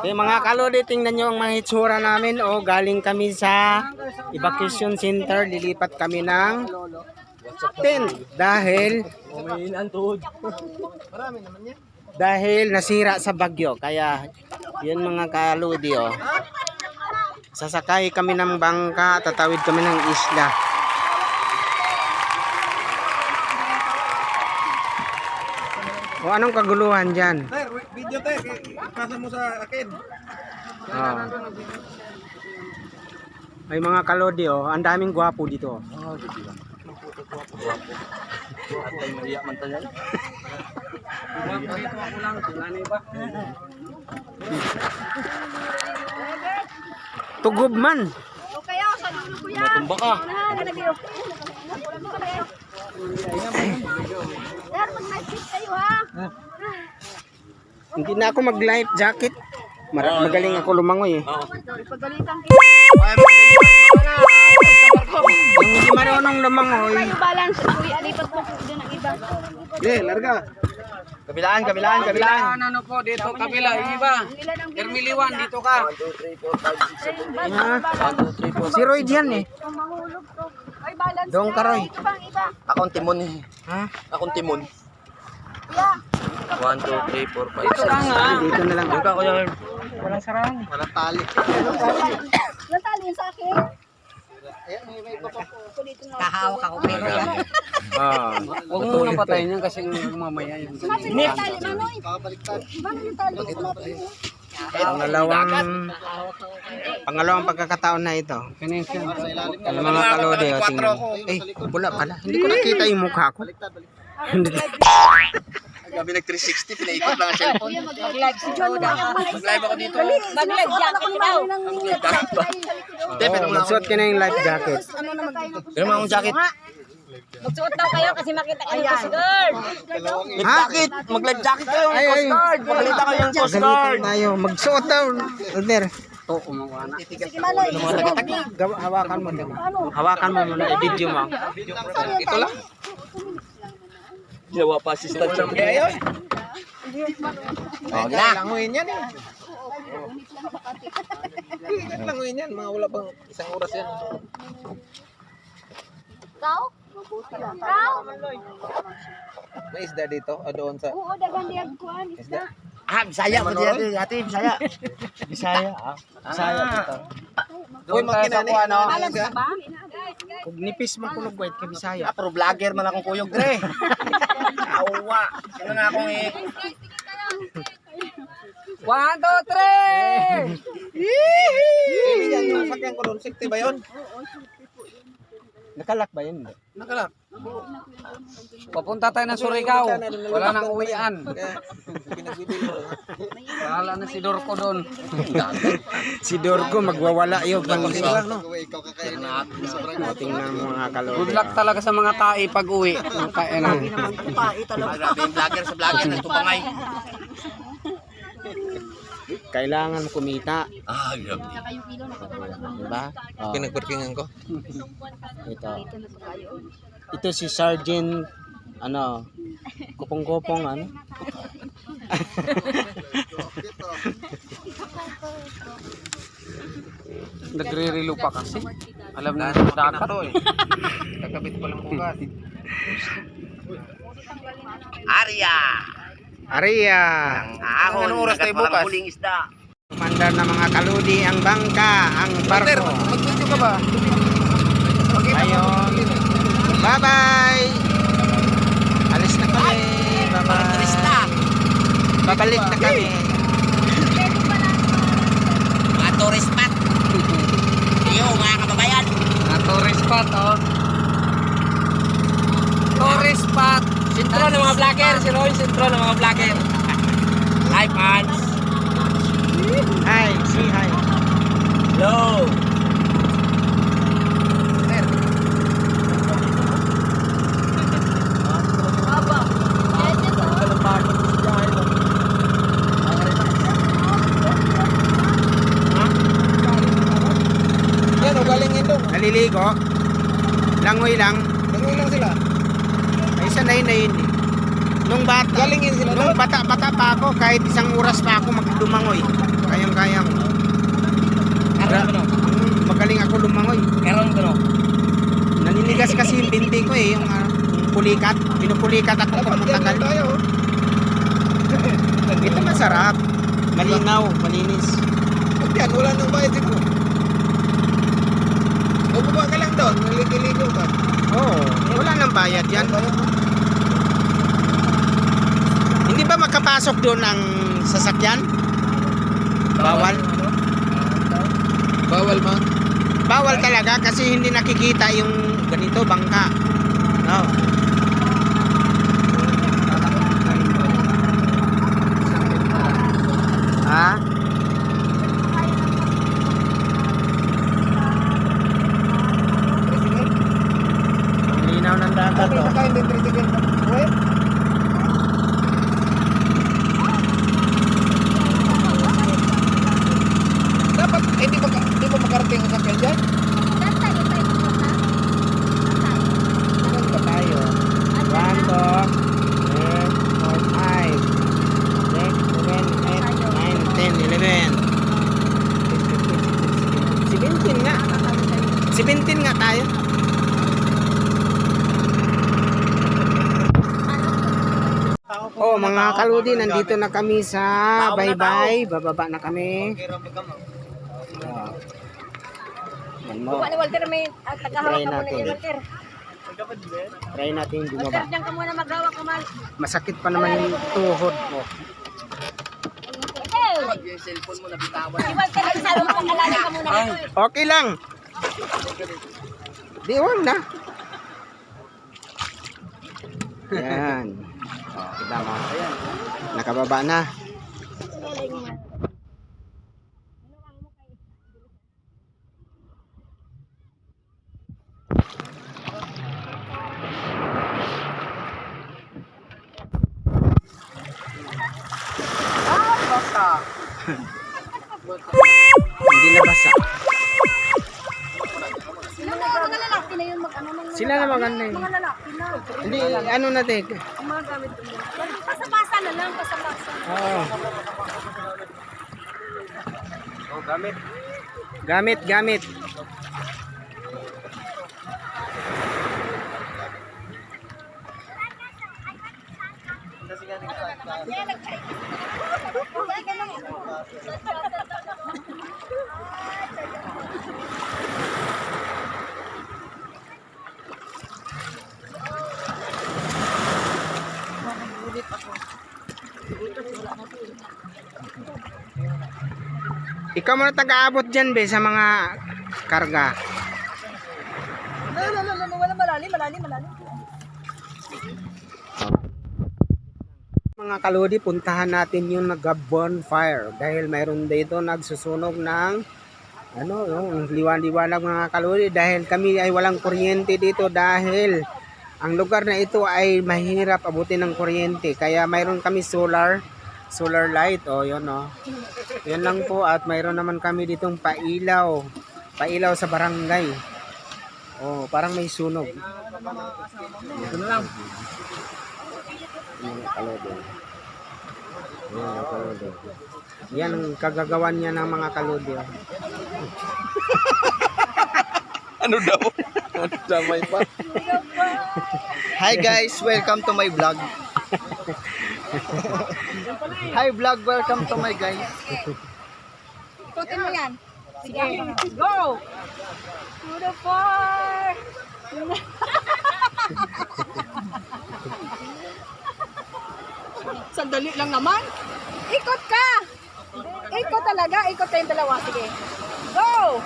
Okay, mga kalodi, tingnan nyo ang mga hitsura namin. O, galing kami sa evacuation center. Lilipat kami ng tent dahil nasira sa bagyo. Kaya, yun mga kalodi, oh. Sasakay kami ng bangka, tatawid kami ng isla. O, anong kaguluhan dyan? Sir, video te, pasa mo sa akin. Oh. Ay mga kalodi, oh, ang daming gwapo dito. Oh, gitu. Atay Maria man tayo. Ako lang, tunani ba? Tugob man. Okay, sa dulo ko yan. Matumba ka. Sir, mag-night shift kayo ha. Hindi na ako mag-life jacket. Magaling ako lumangoy eh. Ipagalitan Yung hindi marunong lumangoy. kayo balance. Kuya, lipat mo po dyan ang iba. Larga. Kabilaan. Ano po dito kabila iba. Ermiliwan dito ka. Si Roy dyan eh. Kung mahulog to. Ay, balance Doon ka, Roy. Ibang iba. Akong timon eh. Ha? Akong timon. Kuya. 1, 2, 3, 4, 5, Ito lang ha. Dito na lang. Doon ka kuya. Walang sarang. Walang tali. Natali yun sa akin. Kahawak ako pero yan. Ah. Huwag mo nang patayin yan kasi mamaya yan. Sumapin yung tali, Manoy. Manoy yung tali. Sumapin mo. Pangalawang pagkakataon na ito. Finish yan. Ang mga kalodi, oh, tingnan. Eh, wala pala. Hindi ko nakita yung mukha ko. Gabi nag 360, pinaikot lang ang cellphone. Mag-live si John. Mag-live ako dito. Mag-live jacket daw. Magsuot ka na yung life jacket. Pero mga akong jacket. Magsuot daw kayo kasi makita kayo sa girl. Live jacket. Mag-live jacket kayo. Ay, Coast Guard. Magalita kayo ng Coast Guard. Galitan tayo. Magsuot daw. Elder. Ito kumawa na. Sige, Manoy. Hawakan mo. Hawakan mo muna. I-video mo. Ito lang. Jawa pa assistant siya. Ayun. Oh, na. Languin yan eh. Languin yan. Mga wala pang isang oras yan. Kau? Kau? May isda dito. O doon sa... Oo, dagang liyag kuhan. Isda. Bisaya mo dito. Ate, Bisaya. Bisaya. Bisaya dito. Uy, makina ni. Balance na ba? Kung nipis mo kulog white ka Bisaya. Pro vlogger man akong kuyog dre. Awa. Ano na akong 1, 2, 3! Yan, masakyan ko doon. 60 ba yun? Nakalak ba yun? Nakalak. Papunta tayo ng Surigao. Wala nang uwian. Pinagbibili ko. Bahala na si Dorco doon. Si Dorco magwawala yung Ikaw kakain na. Tingnan mo mga kalodi. Good luck talaga sa mga tae pag uwi. Ng kainan. Grabe yung vlogger sa vlogger. Nagtumangay. Kailangan kumita. Ah, grabe. Diba? Oh, Pinagparkingan ko. ito. Ito si Sergeant kupong-kupong ano. Nagre-relo pa kasi. Alam na dapat to eh. Kakabit pa lang bukas. Arya! Aria! Ahon. Anong oras tayo bukas? Huling isda. Commander ng mga kaludi, ang bangka, ang barko. Mag-video ka ba? Ayun. Bye-bye! Alis na kami. Bye-bye. Babalik na kami. Mga tourist spot. Iyo, mga kababayan. Tourist spot oh. Tourist spot. Sintro ng mga vlogger. Si Roy, sintro ng mga vlogger. Hi, fans. Hi, say hi. Hello. Yan, ugaling ito. Naliligo. Langoy lang. Langoy lang sila. Ay, sanay na yun eh. Nung bata, Galingin sila nung bata pa ako, kahit isang oras pa ako maglumangoy. Kayang-kaya ko. Karon ko no. Magaling ako lumangoy. Karon ko no. Naninigas kasi yung binti ko eh, yung pulikat. Pinupulikat ako kung matagal. Ito masarap. Malinaw, malinis. Yan, wala nang bayad dito. Bumaba ka lang doon, naligo ka. Oo, wala nang bayad yan. Hindi ba makapasok doon ang sasakyan? Bawal? Bawal man. Bawal talaga kasi hindi nakikita yung ganito, bangka. No. Ha? Ang linaw ng dagat to. Nakain din tricycle ka. Uy. Dapat, hindi ba makarating ang sakyan dyan? Ilan ba tayo? 1, 2, 3, 4, 5, 6, 7, 8, 9, 10, 11. 17 nga. 17 nga tayo. Oh, mga kaludi, nandito na kami sa Baybay. Bababa na kami. Yan mo. Wala Walter may tagahawak Try ka muna natin. ni Walter. Try natin Walter, bumaba. diyan ka muna maghawak ka mal. Masakit pa naman yung tuhod ko. Yung cellphone mo nabitawan. Si Walter, ay salo mo kalali ka muna dito. Okay lang. Di, huwag na. Yan. Oh, kita mo. Nakababa na. Hindi na basa. Mga lalaki na yun, mag-ano nung Sila na maganda yun. mga lalaki na. Hindi, ano natin. Ang mga gamit mo. Pasapasa na lang, pasapasa. Oo. Gamit, gamit. Ikaw muna taga-abot dyan, be, sa mga karga. Wala malalim. Mga kaludi, puntahan natin yung nag-bonfire dahil mayroon dito nagsusunog ng yung liwan-liwanag mga kaludi dahil kami ay walang kuryente dito dahil ang lugar na ito ay mahirap abutin ng kuryente kaya mayroon kami solar light yun yun lang po at mayroon naman kami ditong pailaw sa barangay parang may sunog ito na lang mga kaludi. Yan ang kagagawan niya ng mga kaludi. Ano daw? Damay pa. Hi guys, welcome to my vlog. Hi vlog, welcome to my guys. Ikutin mo yan. Sige, go! To the far! Sandali lang naman. Ikot ka! Ikot talaga. Ikot kayong dalawa. Sige. Go!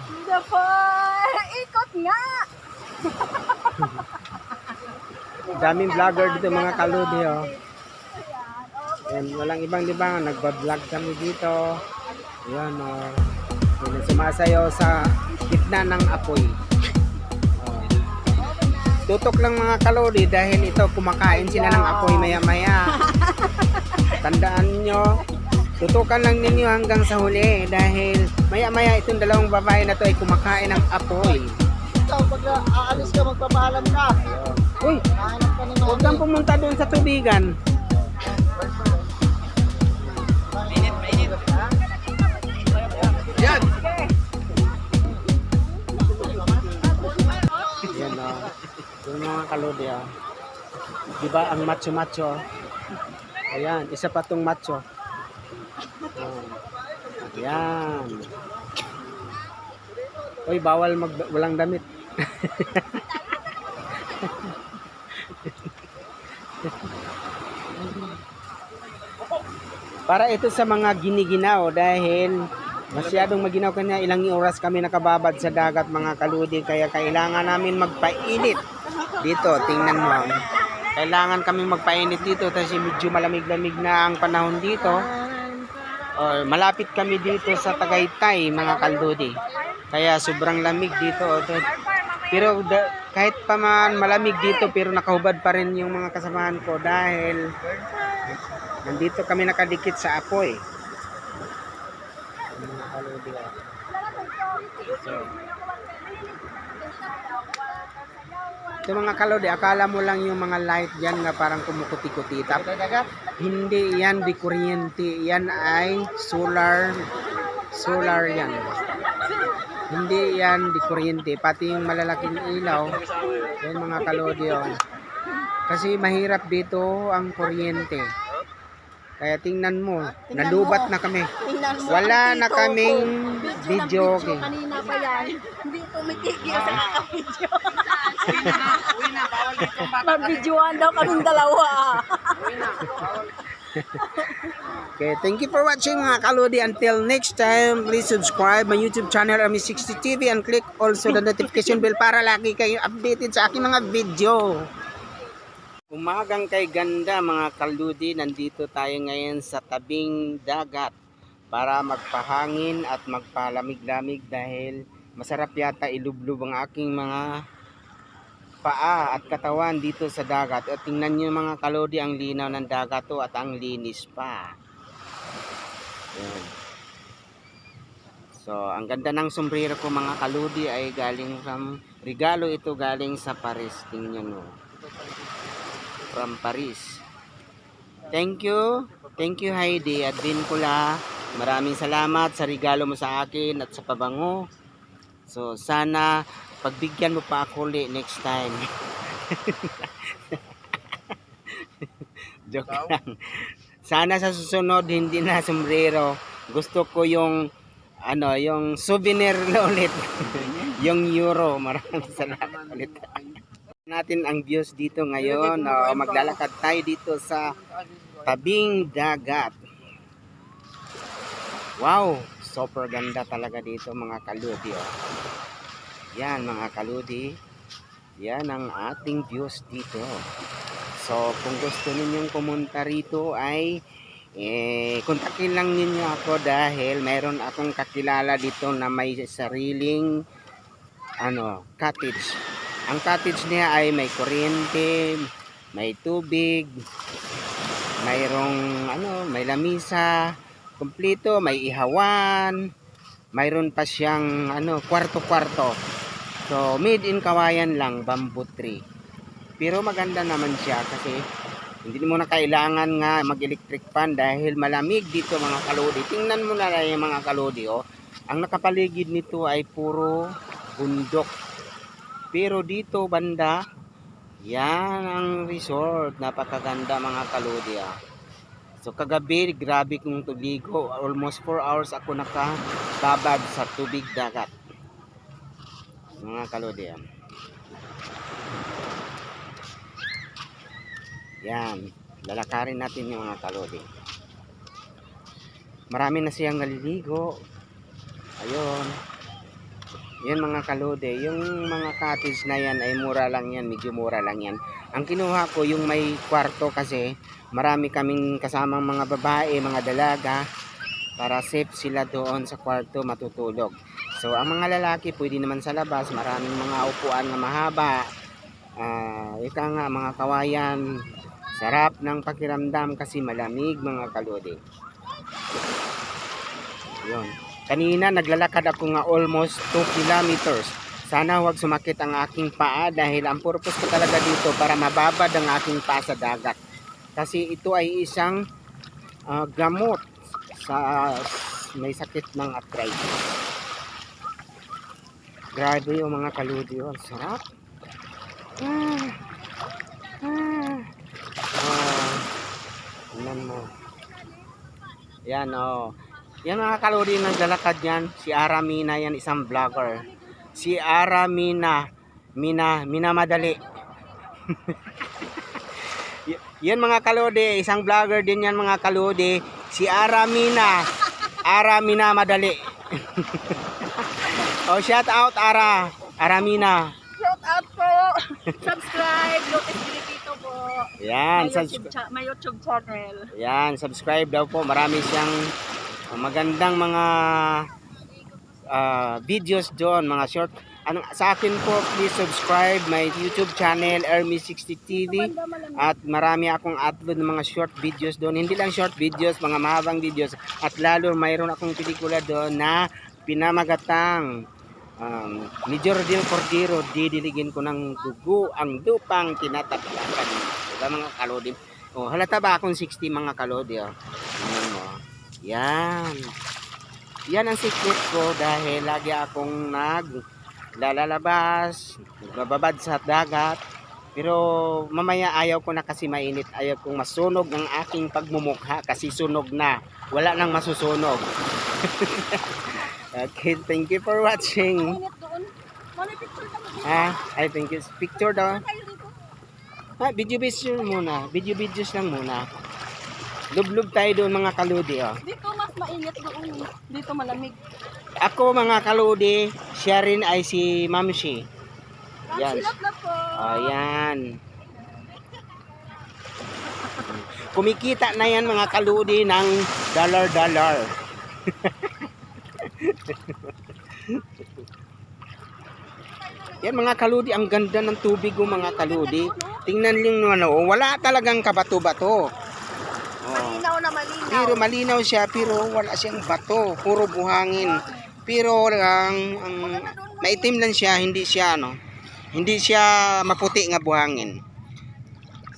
To the far! Ikot nga! Daming vlogger dito mga kaludi. Yan, walang ibang-libang. Nagbablog kami dito. Yan Yan, sumasayaw sa gitna ng apoy. Tutok lang mga kalodi dahil ito kumakain sila ng apoy maya-maya. Tandaan nyo, tutukan lang ninyo hanggang sa huli dahil maya-maya itong dalawang babae na to ay kumakain ng apoy. Ikaw, pag aalis ka, magpapaalam ka. Uy, Hanap ka ng huwag kang pumunta doon sa tubigan. Mainit. kalodi. Diba ang macho-macho? Ayan, isa pa tong macho. Ayan. Uy, bawal walang damit. Para ito sa mga giniginaw dahil masyadong maginaw kanya, ilang oras kami nakababad sa dagat mga kaludi, kaya kailangan namin magpainit dito. Tingnan mo, kailangan kami magpainit dito kasi medyo malamig-lamig na ang panahon dito. Malapit kami dito sa Tagaytay mga kaludi, kaya sobrang lamig dito. Pero kahit pa man malamig dito, pero nakahubad pa rin yung mga kasamahan ko dahil nandito kami nakadikit sa apoy. So mga kalodi, akala mo lang yung mga light dyan na parang kumukuti-kuti. Hindi yan di kuryente, yan ay solar yan. Hindi yan di kuryente, pati yung malalaking ilaw, yan mga kalodi. Kasi mahirap dito ang kuryente. Kaya tingnan mo, nalubat na kami. Wala na kaming video. Okay. Kanina pa yan. Hindi tumitigil sa kaka-video. Mag-videoan daw kaming dalawa. Okay, thank you for watching mga kalodi. Until next time, please subscribe my YouTube channel Army60 TV and click also the notification bell para lagi kayo updated sa aking mga video. Umagang kay ganda mga kaludi, nandito tayo ngayon sa tabing dagat para magpahangin at magpalamig-lamig dahil masarap yata ilublob ang aking mga paa at katawan dito sa dagat. At tingnan nyo mga kaludi, ang linaw ng dagat to at ang linis pa. Yan. So ang ganda ng sombrero ko mga kaludi ay galing from regalo, ito galing sa Paris. Tingnan nyo, from Paris. Thank you Heidi at Vincula. Maraming salamat sa regalo mo sa akin at sa pabango. So sana pagbigyan mo pa ako ulit next time. Joke lang. Sana sa susunod hindi na sombrero. Gusto ko yung yung souvenir na ulit. Yung euro. Maraming salamat ulit. Natin ang views dito ngayon. Maglalakad tayo dito sa tabing dagat. Wow, super ganda talaga dito mga kaludi. Yan mga kaludi, yan ang ating views dito. So kung gusto ninyong pumunta rito ay kontakin lang ninyo ako dahil mayroon akong kakilala dito na may sariling cottage. Ang cottage niya ay may kuryente, may tubig, mayroong may lamisa, kumpleto, may ihawan, mayroon pa siyang kwarto-kwarto. So made in kawayan lang, bamboo tree. Pero maganda naman siya kasi hindi mo na kailangan nga mag-electric fan dahil malamig dito mga kalodi. Tingnan mo na lang yung mga kalodi. Ang nakapaligid nito ay puro bundok. Pero dito banda, yan ang resort. Napakaganda mga kalodi. So kagabi, grabe kong tuligo. Almost 4 hours ako nakababad sa tubig dagat. Mga kalodi. Yan. Lalakarin natin yung mga kalodi. Marami na siyang naliligo. Ayun. Yan mga kalode, yung mga cottage na yan ay mura lang yan, medyo mura lang yan. Ang kinuha ko yung may kwarto kasi marami kaming kasamang mga babae, mga dalaga, para safe sila doon sa kwarto matutulog. So ang mga lalaki pwede naman sa labas, maraming mga upuan na mahaba, ika nga mga kawayan, sarap ng pakiramdam kasi malamig mga kalode. Yun. Kanina naglalakad ako nga almost 2 kilometers. Sana huwag sumakit ang aking paa dahil ang purpose ko talaga dito para mababad ang aking paa sa dagat. Kasi ito ay isang gamot sa may sakit ng arthritis. Grabe yung mga kaludi. Sarap. Tingnan mo. Yan, oh. Yan mga kalodi, naglalakad yan. Si Aramina yan, isang vlogger. Si Aramina. Mina Madali. Yan mga kalodi, isang vlogger din yan mga kalodi. Si Aramina. Aramina Madali. Oh, shout out Aramina. Shout out po. Subscribe. Lucas Filipito po. Yan, My YouTube channel. yan, subscribe daw po. Marami siyang magandang mga videos doon, mga short. Sa akin po, please subscribe my YouTube channel, Ermi60 TV. At marami akong upload ng mga short videos doon. Hindi lang short videos, mga mahabang videos. At lalo, mayroon akong pelikula doon na pinamagatang ni Jordel Cordero, didiligin ko ng dugo ang lupang tinatapakan. Diba mga kalodi? Oh, halata ba akong 60 mga kalodi? Oh. Ayan mo. Yan. Yan ang secret ko dahil lagi akong naglalabas, nagbababad sa dagat. Pero mamaya ayaw ko na kasi mainit. Ayaw kong masunog ang aking pagmumukha kasi sunog na. Wala nang masusunog. Okay, thank you for watching. Init doon. Mami, picture ka mo. I thank you. Picture daw. Video muna. Videos lang muna. Lublog tayo doon mga kaludi. Oh. Dito mas mainit doon. Dito malamig. Ako mga kaludi, siya rin ay si Mamshi. Yan. Silap na po. Ayan. Kumikita na yan mga kaludi ng dollar. Yan mga kaludi, ang ganda ng tubig ko mga kaludi. Tingnan niyo wala talagang kabato-bato. Malinaw na malinaw. Pero malinaw siya, pero wala siyang bato, puro buhangin. Pero ang maitim lang siya, hindi siya maputi nga buhangin.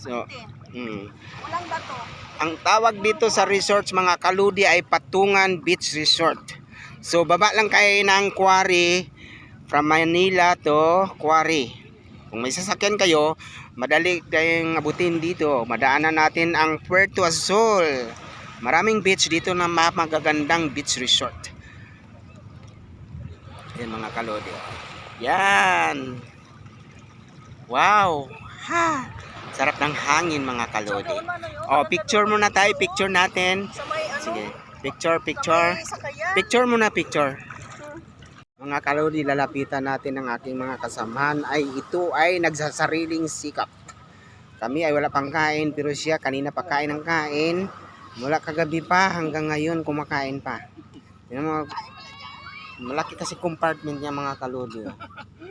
So, Walang bato. ang tawag dito sa resorts mga kaludi ay Patungan Beach Resort. So baba lang kayo ng quarry from Manila to quarry. Kung may sasakyan kayo, madali kayong abutin dito. Madaanan natin ang Puerto Azul. Maraming beach dito na magagandang beach resort. Yan mga kalodi. Yan. Wow. Ha. Sarap ng hangin mga kalodi. Oh, picture muna tayo. Picture natin. Sa may Sige. Picture. Picture muna, picture. Mga kalodi, lalapitan natin ang aking mga kasamahan ito ay nagsasariling sikap. Kami ay wala pang kain pero siya kanina pa kain ng kain. Mula kagabi pa hanggang ngayon kumakain pa. Yan mga malaki kasi compartment niya mga kalodi.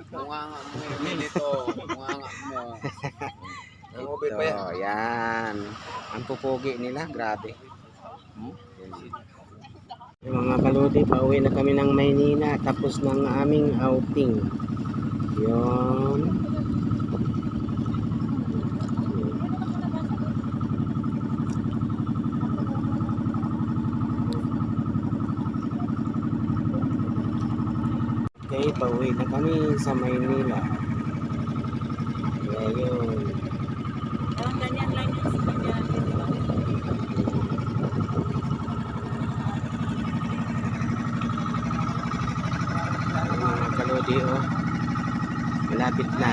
Munganga mo dito. Munganga mo. Ito, yan. Ang pupugi nila, grabe. Yung mga kalodi, pauwi na kami ng Maynila tapos ng aming outing. Yun. Okay, pauwi na kami sa Maynila. Ayun. Ganyan lang yung spaghetti, di ba? Mga kalodi, oh. Malapit na.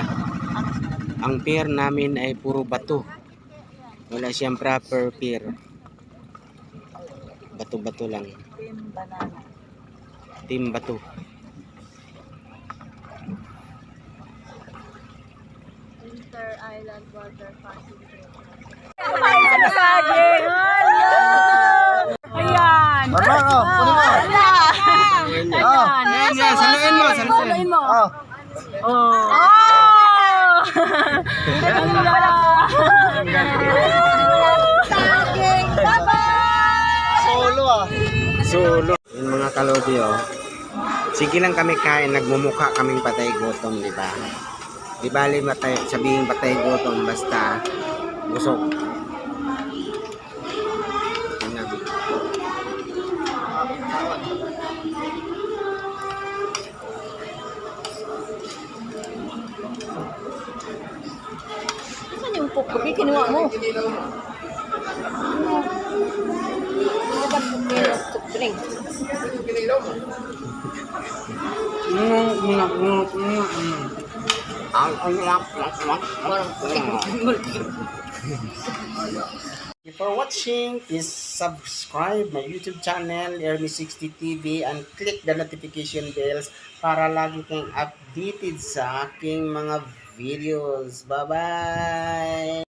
Ang pier namin ay puro bato. Wala siyang proper pier. Bato-bato lang. Team banana. Team bato. Inter Island Water Facility. Kumain sa saging. Ayan. Barbaro, kunin mo. Ayan nga, saluin mo. Saluin mo. Oh. Oh! Saging. Bye-bye! Solo ah. Solo. Yung mga kalodi, oh. Sige lang kami kain, nagmumukha kaming patay gutom, di ba? Di bali sabihin patay gutom, basta busog. Tingnan. Saan yung pokpoki? Kinuha mo. Drink. For watching, please subscribe my YouTube channel, Ermi60 TV, and click the notification bells para lagi kang updated sa aking mga videos. Bye-bye!